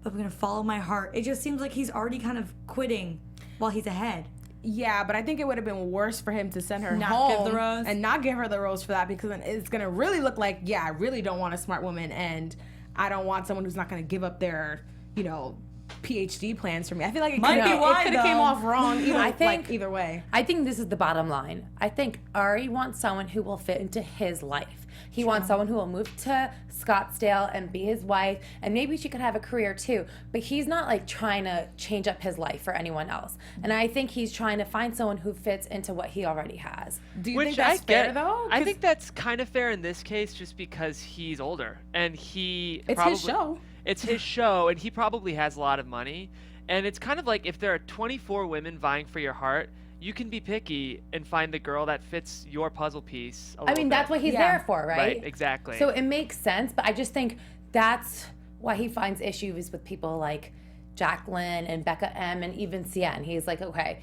but we're going to follow my heart. It just seems like he's already kind of quitting while he's ahead. Yeah, but I think it would have been worse for him to send her Not home give the rose. and not give her the rose for that because then it's going to really look like, yeah, I really don't want a smart woman and I don't want someone who's not going to give up their, you know, PhD plans for me. I feel like it could have came off wrong either way. I think this is the bottom line. I think Arie wants someone who will fit into his life. He wants someone who will move to Scottsdale and be his wife, and maybe she could have a career too. But he's not like trying to change up his life for anyone else. And I think he's trying to find someone who fits into what he already has. Do you think that's fair though? I think that's kind of fair in this case just because he's older and it's his show. It's his show, and he probably has a lot of money. And it's kind of like if there are 24 women vying for your heart, you can be picky and find the girl that fits your puzzle piece. I mean, that's what he's there for, right? Right, exactly. So it makes sense, but I just think that's why he finds issues with people like Jacqueline and Becca M and even Cien. He's like, okay,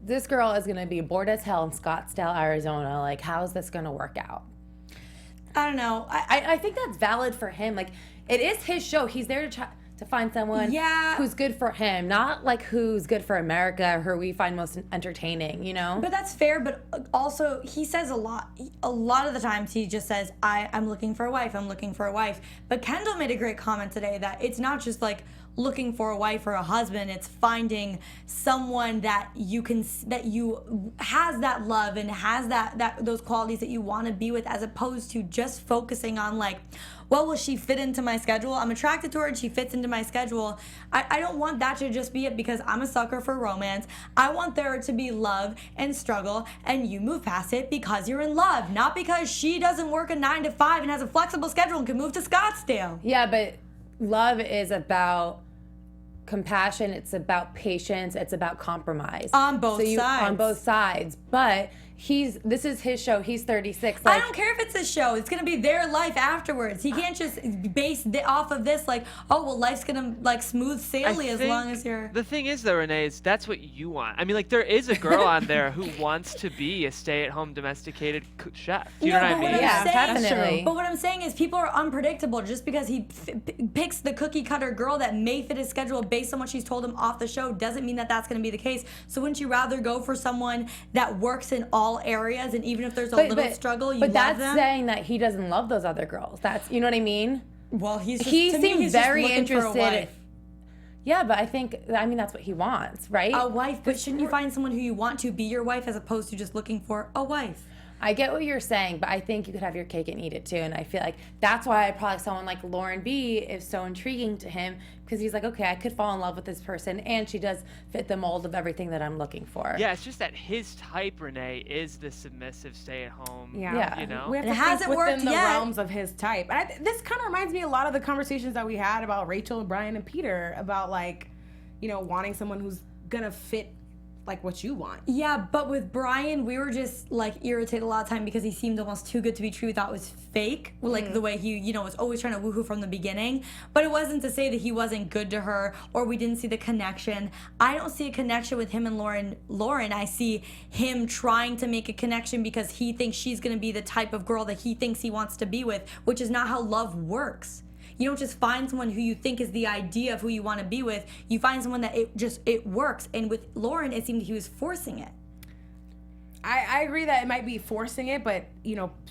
this girl is going to be bored as hell in Scottsdale, Arizona. Like, how is this going to work out? I don't know. I think that's valid for him. Like, it is his show. He's there to find someone who's good for him, not like who's good for America or who we find most entertaining, you know? But that's fair, but also he says a lot of the times he just says, I'm looking for a wife, I'm looking for a wife. But Kendall made a great comment today that it's not just like looking for a wife or a husband, it's finding someone that has that love and has that those qualities that you want to be with, as opposed to just focusing on like, well, will she fit into my schedule? I'm attracted to her and she fits into my schedule. I don't want that to just be it because I'm a sucker for romance. I want there to be love and struggle, and you move past it because you're in love, not because she doesn't work a 9 to 5 and has a flexible schedule and can move to Scottsdale. Yeah, but love is about compassion, it's about patience, it's about compromise. On both sides. On both sides. But this is his show. He's 36. I don't care if it's his show. It's gonna be their life afterwards. He can't just base off of this like, oh well, life's gonna like smooth saily as long as you're. The thing is though, Renee, is that's what you want. I mean, like there is a girl on there who wants to be a stay-at-home domesticated chef. Do you know what I mean? Definitely. But what I'm saying is, people are unpredictable. Just because he picks the cookie-cutter girl that may fit his schedule based on what she's told him off the show, doesn't mean that that's gonna be the case. So wouldn't you rather go for someone that works in all areas, and even if there's a little struggle, you love them? But that's saying that he doesn't love those other girls. That's, you know what I mean? Well, he seems very interested. Yeah, but I mean that's what he wants, right? A wife, but shouldn't you find someone who you want to be your wife as opposed to just looking for a wife? I get what you're saying, but I think you could have your cake and eat it too. And I feel like that's why probably someone like Lauren B is so intriguing to him, because he's like, okay, I could fall in love with this person, and she does fit the mold of everything that I'm looking for. Yeah, it's just that his type, Renee, is the submissive, stay-at-home. Yeah. You know, We have It to hasn't think within worked the yet. realms of his type. And this kind of reminds me a lot of the conversations that we had about Rachel and Brian and Peter about, like, you know, wanting someone who's gonna fit like what you want. Yeah, but with Brian, we were just like irritated a lot of time because he seemed almost too good to be true. We thought it was fake, like the way he, was always trying to woohoo from the beginning. But it wasn't to say that he wasn't good to her or we didn't see the connection. I don't see a connection with him and Lauren. I see him trying to make a connection because he thinks she's gonna be the type of girl that he thinks he wants to be with, which is not how love works. You don't just find someone who you think is the idea of who you want to be with. You find someone that it works. And with Lauren, it seemed he was forcing it. I agree that it might be forcing it, but,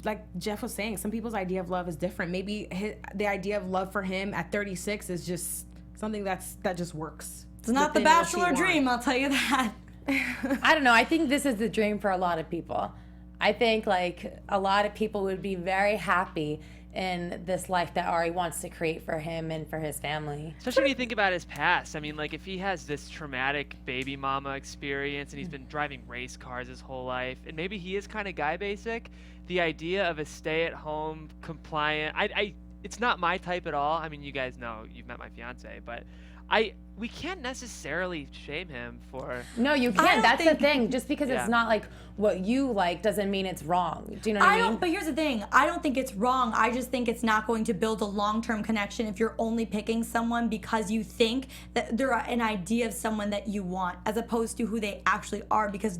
like Jeff was saying, some people's idea of love is different. Maybe the idea of love for him at 36 is just something that just works. It's not the Bachelor dream, I'll tell you that. I don't know. I think this is the dream for a lot of people. I think, like, a lot of people would be very happy in this life that Arie wants to create for him and for his family. Especially when you think about his past. I mean, like, if he has this traumatic baby mama experience and he's been driving race cars his whole life, and maybe he is kind of guy basic, the idea of a stay-at-home, compliant, it's not my type at all. I mean, you guys know, you've met my fiance, but we can't necessarily shame him for... No, you can't. That's the thing. Just because it's not like what you like doesn't mean it's wrong. Do you know what I mean? But here's the thing. I don't think it's wrong. I just think it's not going to build a long-term connection if you're only picking someone because you think that they're an idea of someone that you want, as opposed to who they actually are, because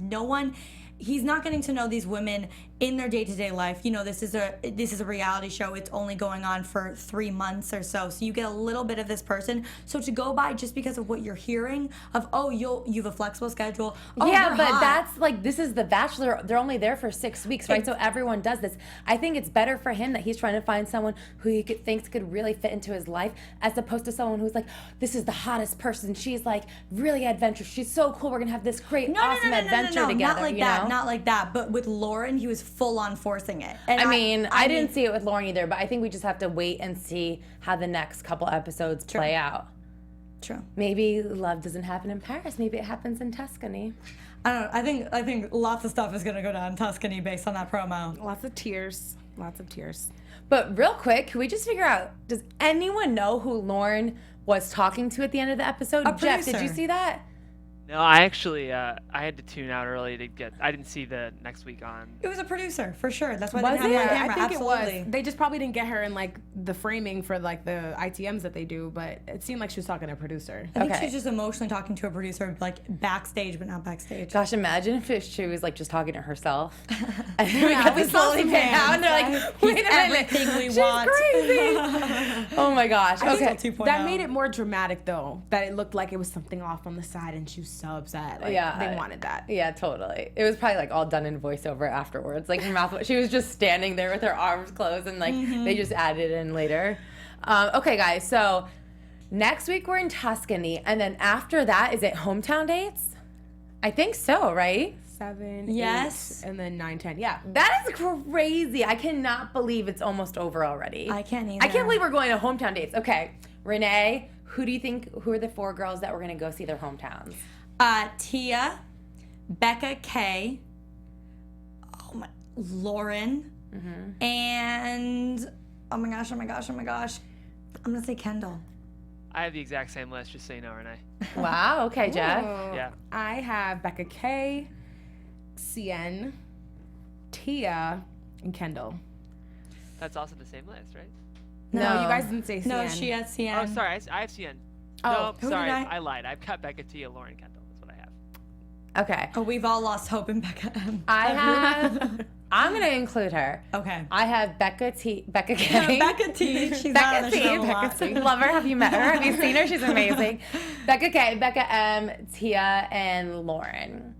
he's not getting to know these women in their day-to-day life. This is a reality show. It's only going on for 3 months or so. So you get a little bit of this person. So to go by just because of what you're hearing of, you have a flexible schedule. Oh, yeah, but that's like, this is The Bachelor. They're only there for 6 weeks, right? So everyone does this. I think it's better for him that he's trying to find someone who he thinks could really fit into his life, as opposed to someone who's like, this is the hottest person. She's like really adventurous. She's so cool. We're gonna have this great, awesome adventure together. Not like that. Not like that. But with Lauren, he was full on forcing it. And I didn't see it with Lauren either, but I think we just have to wait and see how the next couple episodes play out. True. Maybe love doesn't happen in Paris. Maybe it happens in Tuscany. I don't know. I think lots of stuff is gonna go down in Tuscany based on that promo. Lots of tears. Lots of tears. But real quick, can we just figure out, does anyone know who Lauren was talking to at the end of the episode? Jeff, did you see that? No, I actually, I had to tune out early I didn't see the next week on. It was a producer, for sure. That's why Was they didn't have it? her on camera. I think Absolutely. it was. They just probably didn't get her in, like, the framing for, like, the ITMs that they do, but it seemed like she was talking to a producer. I think she's just emotionally talking to a producer, like, backstage, but not backstage. Gosh, imagine if she was like just talking to herself. And then we got this slowly pan out, and they're like, wait a minute, everything we she's want. crazy. Oh my gosh. Okay. That made it more dramatic, though, that it looked like it was something off on the side and she was so upset. Like, they wanted that. Yeah, totally. It was probably like all done in voiceover afterwards. Like her mouth, she was just standing there with her arms closed, and like they just added it in later. Okay, guys. So next week we're in Tuscany, and then after that, is it hometown dates? I think so, right? 7, Yes. 8, and then 9, 10. Yeah. That is crazy. I cannot believe it's almost over already. I can't either. I can't believe we're going to hometown dates. Okay, Renee, who are the 4 girls that we're going to go see their hometowns? Tia, Becca K, Lauren, and oh my gosh, I'm gonna say Kendall. I have the exact same list, just so you know, Renee. Wow. Okay, Jeff. Ooh. Yeah. I have Becca K, Cien, Tia, and Kendall. That's also the same list, right? No, No. you guys didn't say Cien. No, she has Cien. Oh, sorry. I have Cien. Oh, no, who sorry. did I lied. I've got Becca, Tia, Lauren, Kendall. That's what I have. Okay. Oh, we've all lost hope in Becca M. I have. I'm gonna include her. Okay. I have Becca K. Becca T. She's not on Becca the show a T. lot. Love her. Have you met her? Have you seen her? She's amazing. Becca K, Becca M, Tia, and Lauren.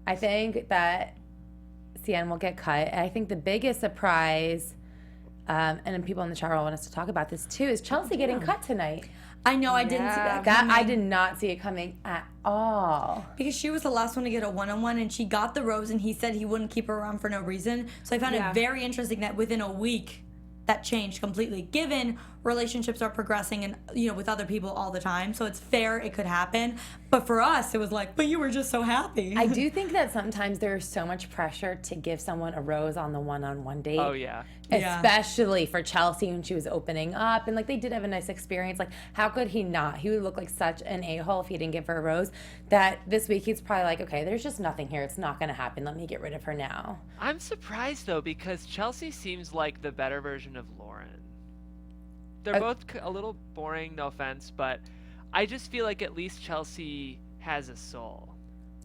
I think that Cien will get cut. I think the biggest surprise, and then people in the chat room want us to talk about this too, is Chelsea getting cut tonight. I know, I didn't see Yeah. that. That I coming. did not see it coming at all. Because she was the last one to get a one-on-one, and she got the rose, and he said he wouldn't keep her around for no reason. So I found Yeah. it very interesting that within a week, that changed completely. Given relationships are progressing and with other people all the time, so it's fair it could happen. But for us, it was like, but you were just so happy. I do think that sometimes there's so much pressure to give someone a rose on the one-on-one date. Oh, yeah. Yeah. Especially for Chelsea when she was opening up, and like they did have a nice experience. Like, how could he not? He would look like such an a-hole if he didn't give her a rose. That this week he's probably like, okay, there's just nothing here. It's not going to happen. Let me get rid of her now. I'm surprised, though, because Chelsea seems like the better version of Lauren. They're both a little boring, no offense, but I just feel like at least Chelsea has a soul.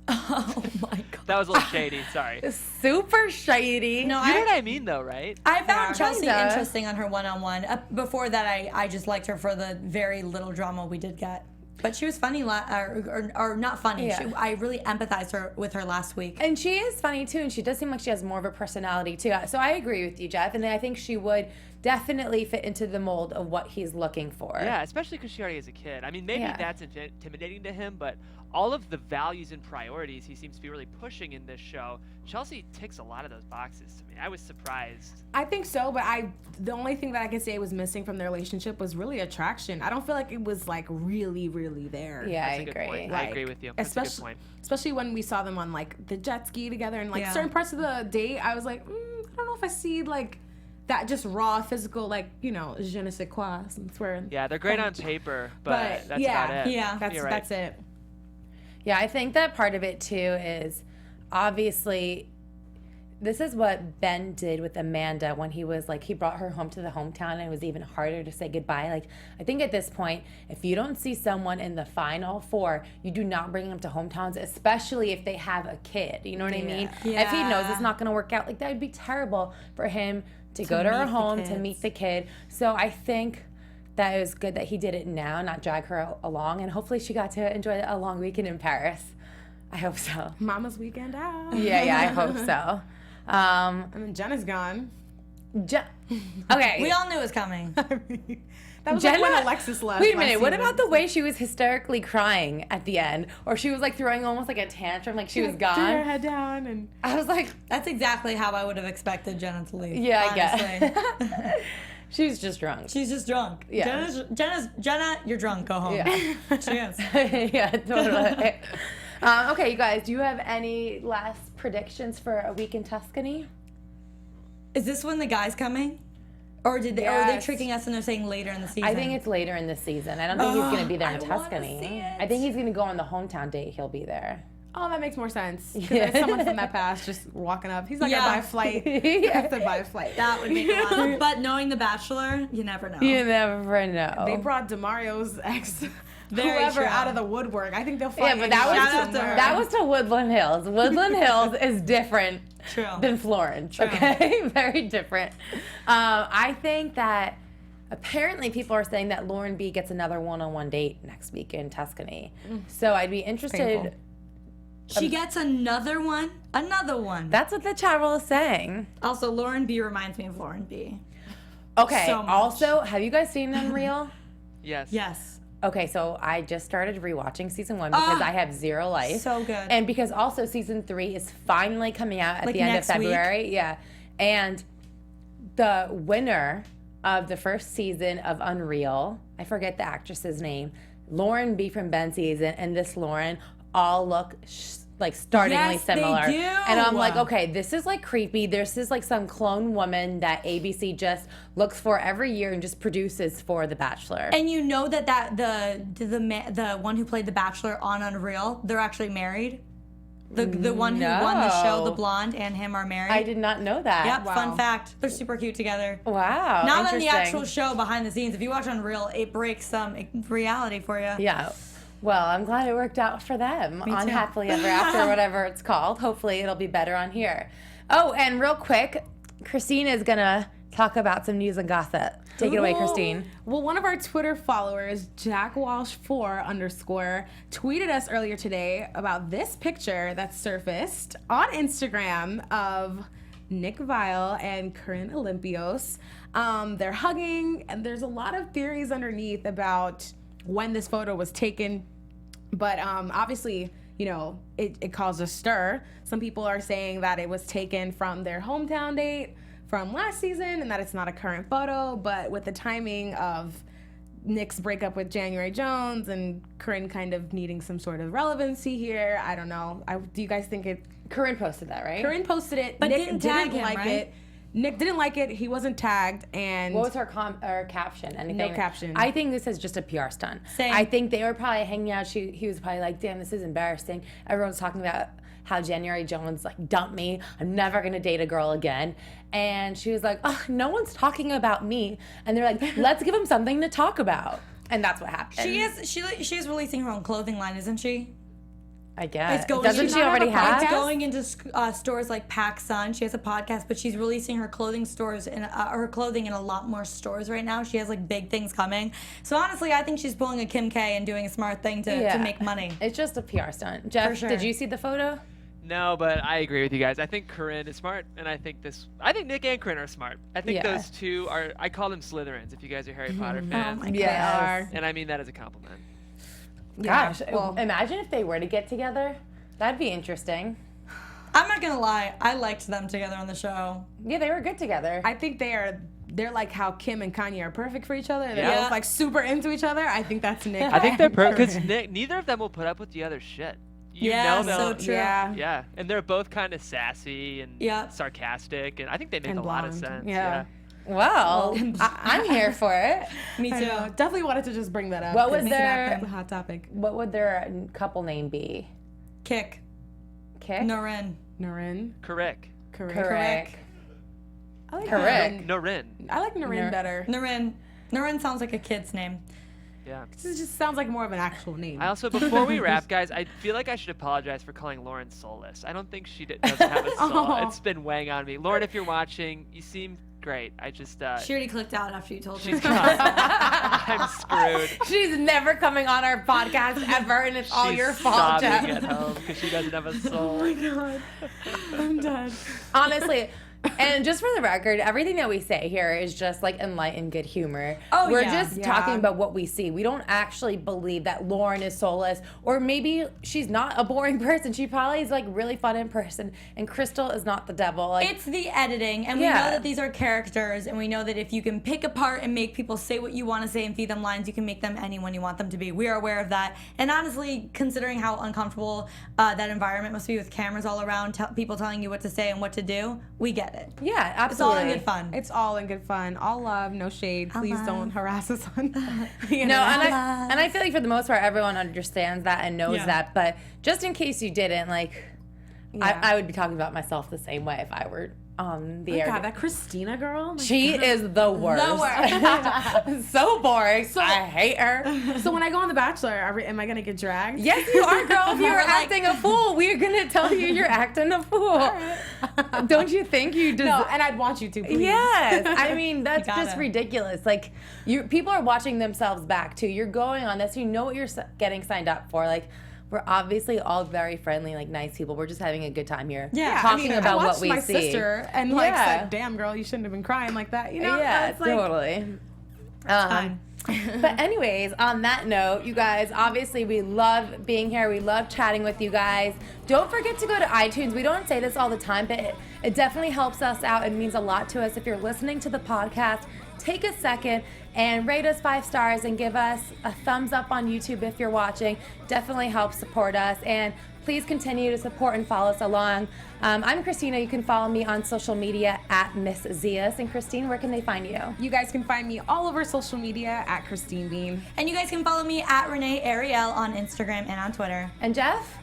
Oh my god. That was a little shady, sorry. Super shady. No, You know what I mean, though, right? I found Yeah, Chelsea kinda. interesting on her one-on-one. Before that, I just liked her for the very little drama we did get. But she was funny, or not funny. Yeah. I really empathized with her last week. And she is funny too, and she does seem like she has more of a personality too. So I agree with you, Jeff, and I think she would definitely fit into the mold of what he's looking for. Yeah, especially because she already has a kid. I mean, maybe Yeah. that's intimidating to him, but all of the values and priorities he seems to be really pushing in this show, Chelsea ticks a lot of those boxes to me. I was surprised. I think so, but the only thing that I can say was missing from their relationship was really attraction. I don't feel like it was like really, really there. Yeah, That's I a good agree. point. I Like, agree with you. That's a good especially, point. especially when we saw them on like the jet ski together and like Yeah. certain parts of the date, I was like, I don't know if I see like that just raw physical, like, je ne sais quoi, since we're Yeah, they're great on paper, but that's about it. Yeah. that's You're right. that's it. Yeah, I think that part of it too is obviously this is what Ben did with Amanda when he was like, he brought her home to the hometown and it was even harder to say goodbye. Like, I think at this point, if you don't see someone in the final four, you do not bring them to hometowns, especially if they have a kid. You know what I mean? Yeah. If he knows it's not going to work out, like that would be terrible for him to go to her meet the home, to kids. meet the kid. So I think that it was good that he did it now, not drag her along, and hopefully she got to enjoy a long weekend in Paris. I hope so. Mama's weekend out. Yeah, I hope so. And then Jenna's gone. Okay. We all knew it was coming. That was Jenna, like when Alexis left. wait a last minute. What season. about the way she was hysterically crying at the end, or she was like throwing almost like a tantrum, like she was Threw her gone? head down and I was like, That's exactly how I would have expected Jenna to leave. yeah, I honestly. guess. She was just drunk. She's just drunk. Yeah. Jenna, you're drunk. Go home. Yeah. She is. Yeah, totally. Okay, you guys, do you have any last predictions for a week in Tuscany? Is this when the guy's coming? Or are they Yes. tricking us and they're saying later in the season? I think it's later in the season. I don't think he's going to be there in I wanna Tuscany. see it. I think he's going to go on the hometown date. He'll be there. oh, that makes more sense. 'Cause Yeah. there's someone from that past just walking up. He's like, Yeah. I buy a flight. I have to buy a flight. that would make a lot. But knowing The Bachelor, you never know. You never know. They brought DeMario's ex, Very whoever, true. out of the woodwork. I think they'll find. Yeah, but that Shout out to her. that was to Woodland Hills. Woodland Hills is different True. than Florence. True. Okay, very different. I think that apparently people are saying that Lauren B gets another one-on-one date next week in Tuscany. So I'd be interested. Painful. She gets another one. Another one. That's what the chat roll is saying. Also, Lauren B reminds me of Lauren B. Okay. So much. Also, have you guys seen Unreal? Yes. Yes. Okay, so I just started rewatching season 1 because I have zero life. So good. And because also season 3 is finally coming out at Like the end of next week? February. Yeah. And the winner of the first season of Unreal, I forget the actress's name, Lauren B from Ben's season, and this Lauren all look like startlingly Yes, they similar. do. And I'm like, okay, this is like creepy. This is like some clone woman that ABC just looks for every year and just produces for The Bachelor. And you know that the one who played The Bachelor on Unreal, they're actually married. The one who won the show, the blonde, and him are married. I did not know that. Yep, Wow. fun fact. They're super cute together. Wow. Not on the interesting. actual show behind the scenes. If you watch Unreal, it breaks some reality for you. Yeah. Well, I'm glad it worked out for them on too. Happily Ever After, whatever it's called. Hopefully it'll be better on here. Oh, and real quick, Christine is going to talk about some news and gossip. Take it away, Christine. Well, one of our Twitter followers, JackWalsh4_, tweeted us earlier today about this picture that surfaced on Instagram of Nick Viall and Corinne Olympios. They're hugging, and there's a lot of theories underneath about when this photo was taken. But obviously, you know, it caused a stir. Some people are saying that it was taken from their hometown date from last season and that it's not a current photo, but with the timing of Nick's breakup with January Jones and Corinne kind of needing some sort of relevancy here, I don't know. Do you guys think it... Corinne posted that, right? Corinne posted it. But Nick didn't tag him, like right? it. Nick didn't like it. He wasn't tagged, and What was her caption? Anything? No caption. I think this is just a PR stunt. Same. I think they were probably hanging out. He was probably like, damn, this is embarrassing. Everyone's talking about how January Jones like dumped me. I'm never gonna date a girl again. And she was like, oh, no one's talking about me. And they're like, let's give him something to talk about. And that's what happened. She is releasing her own clothing line, isn't she? I guess. It's going, Doesn't she's she not already have? It's going into stores like PacSun. She has a podcast, but she's releasing her clothing in a lot more stores right now. She has like big things coming. So honestly, I think she's pulling a Kim K and doing a smart thing to make money. It's just a PR stunt. Jeff, For sure. did you see the photo? No, but I agree with you guys. I think Corinne is smart, and I think Nick and Corinne are smart. I think those two are. I call them Slytherins. If you guys are Harry Potter fans, Oh my Yes. God. are. and I mean that as a compliment. Gosh, well- imagine if they were to get together. That'd be interesting. I'm not gonna lie, I liked them together on the show. Yeah, they were good together. I think they're like how Kim and Kanye are perfect for each other. They're Yeah. both like super into each other. I think that's Nick. I think they're and because Corinne. neither of them will put up with the other shit. You Yeah, know so they'll. true. Yeah. Yeah, and they're both kind of sassy and Yeah. sarcastic, and I think they make And a lot of blonde. sense. Yeah. Well, I'm here for it. Me I too. know. Definitely wanted to just bring that up. What was Make it their- happen. Hot topic? What would their couple name be? Kick. Kick? Noreen. Noreen. Correct. Correct. I like Correct. Noreen. Norin. I like Noreen better. Noreen. Noreen sounds like a kid's name. Yeah. This just sounds like more of an actual name. I also, before we wrap, guys, I feel like I should apologize for calling Lauren soulless. I don't think she doesn't have a soul. Oh. It's been weighing on me. Lauren, if you're watching, you seem great. I just, She already clicked out after you told her. she's gone. I'm screwed. She's never coming on our podcast ever, and it's all She's your fault, sobbing Jeff. at home because she doesn't have a soul. God. I'm done. Honestly. And just for the record, everything that we say here is just like enlightened good humor. Oh, We're yeah. just Yeah. talking about what we see. We don't actually believe that Lauren is soulless, or maybe she's not a boring person. She probably is like really fun in person, and Crystal is not the devil. Like, It's the editing, and we Yeah. know that these are characters, and we know that if you can pick apart and make people say what you want to say and feed them lines, you can make them anyone you want them to be. We are aware of that, and honestly, considering how uncomfortable that environment must be with cameras all around, people telling you what to say and what to do, we get it. yeah, It's all absolutely. in good fun. It's all in good fun. All love, no shade. Please love. don't harass us on the No, internet. and I feel like for the most part, everyone understands that and knows Yeah. that. But just in case you didn't, like, Yeah. I would be talking about myself the same way if I were on the Oh my air. God, that Kristina girl. My She is the worst. So boring. I hate her. So when I go on The Bachelor, am I gonna get dragged? Yes, you are, girl. If you were We're like- acting a fool, we're gonna tell you you're acting a fool. Don't you think you deserve? No, and I'd want you to. Please. Yes, I mean that's You just gotta. ridiculous. Like, people are watching themselves back too. You're going on this. You know what you're getting signed up for. Like, we're obviously all very friendly, like nice people. We're just having a good time here. Yeah, talking about I what watched we my see. sister and like Yeah. said, "Damn, girl, you shouldn't have been crying like that." You know? Yeah, It's like, totally. Fine. But anyways, on that note, you guys, obviously we love being here. We love chatting with you guys. Don't forget to go to iTunes. We don't say this all the time, but it definitely helps us out. It means a lot to us. If you're listening to the podcast, take a second and rate us 5 stars and give us a thumbs up on YouTube if you're watching. Definitely helps support us. And please continue to support and follow us along. I'm Kristina. You can follow me on social media at Miss Zias. And Christine, where can they find you? You guys can find me all over social media at Christine Bean. And you guys can follow me at Renee Ariel on Instagram and on Twitter. And Jeff?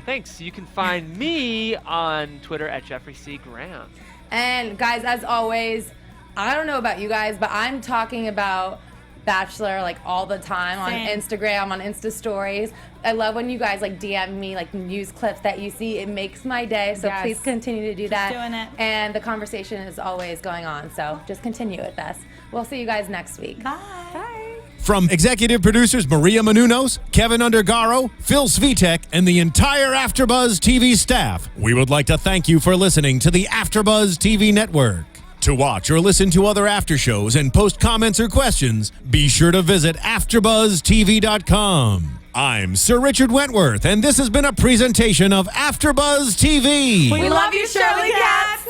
Thanks. You can find me on Twitter at Jeffrey C. Graham. And guys, as always, I don't know about you guys, but I'm talking about Bachelor like all the time on Same. Instagram, on Insta stories. I love when you guys like DM me like news clips that you see. It makes my day. So Yes. please continue to do that. doing it. And the conversation is always going on. So just continue with us. We'll see you guys next week. Bye. Bye. From executive producers Maria Menounos, Kevin Undergaro, Phil Svitek, and the entire AfterBuzz TV staff, we would like to thank you for listening to the AfterBuzz TV network. To watch or listen to other after shows and post comments or questions, be sure to visit AfterBuzzTV.com. I'm Sir Richard Wentworth, and this has been a presentation of AfterBuzz TV. We love you, Shirley Cats.